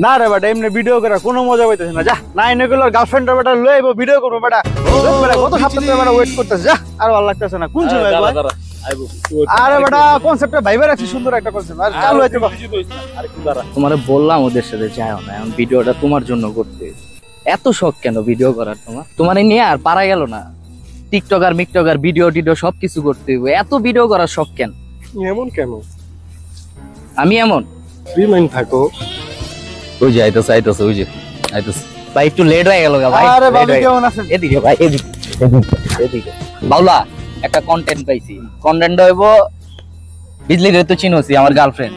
না রে বেটা এমনি ভিডিও করে কোনো মজা পাইতেছ না, যা না এনে গুলো গার্লফ্রেন্ড বেটা লয়ে আইবো ভিডিও করবো বেটা। কত সপ্তাহ ধরে বেটা ওয়েট করতেছ, যা আর ভালো লাগতেছে না। কোন সময় আইবো? আরে বেটা কনসেপ্টটা ভাইবা রাখছি, সুন্দর একটা কনসেপ্ট আর চালু হইতে বা। আরে কি দাঁড়া, তোমারে বললাম ওদের সাথে যাও না, এখন ভিডিওটা তোমার জন্য করতে। এত শখ কেন ভিডিও করার তোমার নিয়ে আর পারা গেল না। টিকটকার মিকটকার ভিডিও টিডিও সবকিছু করতে হইব, এত ভিডিও করার শখ কেন? এমন কেন? আমি এমন ফ্রি মাইন্ড থাকো। ওই যে আইতাছে ওই যে আইতাছে। ভাই একটু লেট হয়ে গেল ভাই। আরে বাবু কেমন আছেন? এদিকে ভাই, এদিকে বাউলা একটা কন্টেন্ট পাইছি। কন্টেন্ট হইব বিজলি রে তো চিনোছি, আমার গার্লফ্রেন্ড।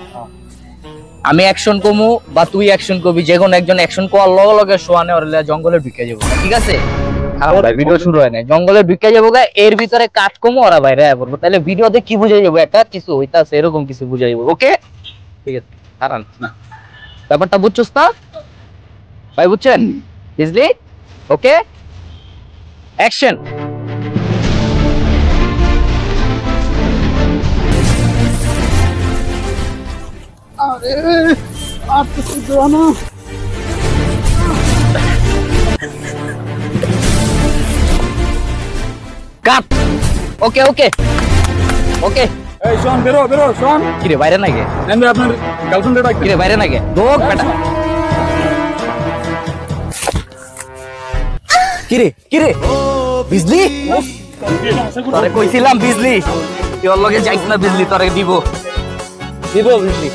আমি অ্যাকশন কমু বা তুই অ্যাকশন করবি, যে কোনো একজন অ্যাকশন করার লগে লগে শোয়ানে ওর জঙ্গলে ঢুকে যাবো, ঠিক আছে? ভাই ভিডিও শুরু হয় না, জঙ্গলে ঢুকে যাবো, এর ভিতরে কাট কমু ওরা বাইরে পড়বো, তাহলে ভিডিওতে কি বুঝাই যাবো? একটা কিছু হইতাছে এরকম কিছু বুঝাই যাবো। ওকে ঠিক আছে, হারান না ব্যাপারটা বুঝছস না ভাই? বুঝছেন বিজলি? ওকে অ্যাকশন। আরে আর তো কিছু না। কাট। ওকে ওকে ওকে। এই শোন, বেরো বেরো শোন। কি রে বাইরে নাকি? আমি আপনার গার্লফ্রেন্ডে ডাকি। কি রে বাইরে নাকি? দোক বেটা। কি রে বিজলি? তোরে কইছিলাম বিজলি তুই ওর লগে যাইস না, বিজলি তোরে দিব বিজলি।